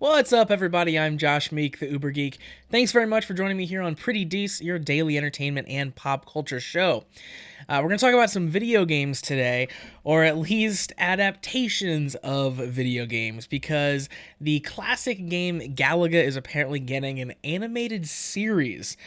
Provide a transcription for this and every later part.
What's up, everybody? I'm Josh Meek, the Uber Geek. Thanks very much for joining me here on Pretty Dece, your daily entertainment and pop culture show. We're going to talk about some video games today, or at least adaptations of video games, because the classic game Galaga is apparently getting an animated series,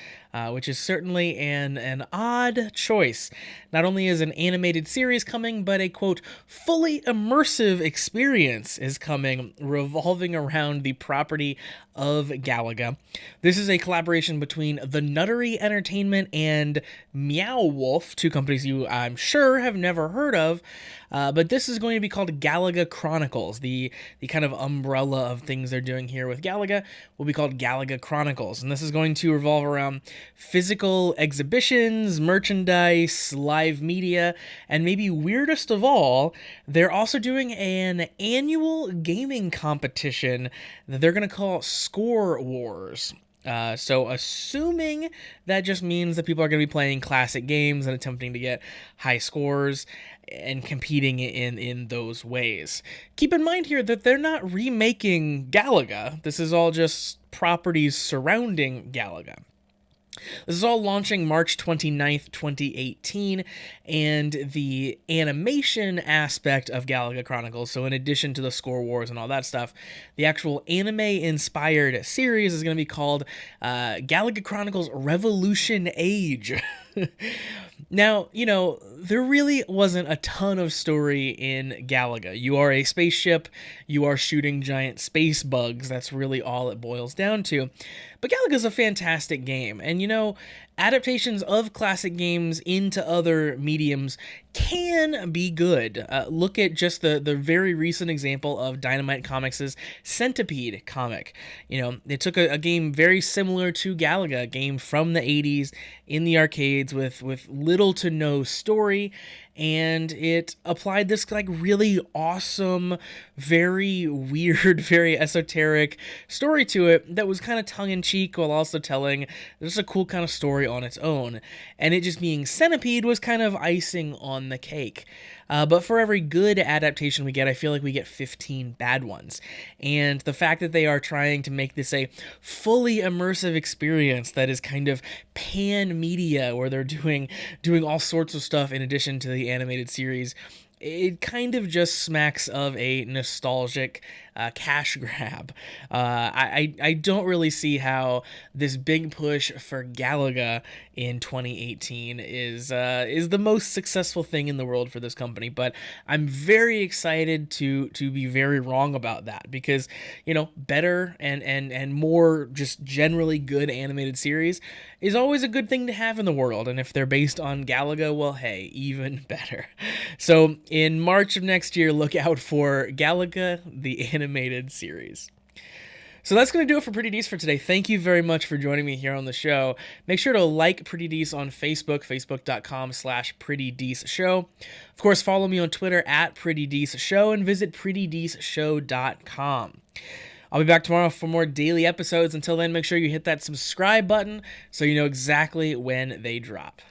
which is certainly an odd choice. Not only is an animated series coming, but a, quote, fully immersive experience is coming, revolving around the property of Galaga. This is a collaboration between The Nuttery Entertainment and Meow Wolf, two companies you, I'm sure, have never heard of, but this is going to be called Galaga Chronicles. The kind of umbrella of things they're doing here with Galaga will be called Galaga Chronicles, and this is going to revolve around physical exhibitions, merchandise, live media, and maybe weirdest of all, they're also doing an annual gaming competition that they're going to call Score Wars. So assuming that just means that people are going to be playing classic games and attempting to get high scores and competing in those ways. Keep in mind here that they're not remaking Galaga. This is all just properties surrounding Galaga. This is all launching March 29th, 2018, and the animation aspect of Galaga Chronicles, so in addition to the Score Wars and all that stuff, the actual anime-inspired series is going to be called Galaga Chronicles Revolution Age. Now, there really wasn't a ton of story in Galaga. You are a spaceship, you are shooting giant space bugs, that's really all it boils down to. But Galaga's a fantastic game, and adaptations of classic games into other mediums can be good. Look at just the very recent example of Dynamite Comics' Centipede comic. They took a game very similar to Galaga, a game from the 80s in the arcades with little to no story, and it applied this really awesome, very weird, very esoteric story to it that was kind of tongue-in-cheek while also telling just a cool kind of story on its own. And it just being Centipede was kind of icing on the cake. But for every good adaptation we get, I feel like we get 15 bad ones. And the fact that they are trying to make this a fully immersive experience that is kind of pan-media, where they're doing all sorts of stuff in addition to the animated series, it kind of just smacks of a nostalgic cash grab. I don't really see how this big push for Galaga in 2018 is the most successful thing in the world for this company, but I'm very excited to be very wrong about that, because better and more just generally good animated series is always a good thing to have in the world, and if they're based on Galaga, well, hey, even better. So in March of next year, look out for Galaga, the animated series. So that's going to do it for Pretty Dece for today. Thank you very much for joining me here on the show. Make sure to like Pretty Dece on Facebook, facebook.com/PrettyDeceShow. Of course, follow me on Twitter @PrettyDeceShow and visit PrettyDeceShow.com. I'll be back tomorrow for more daily episodes. Until then, make sure you hit that subscribe button so you know exactly when they drop.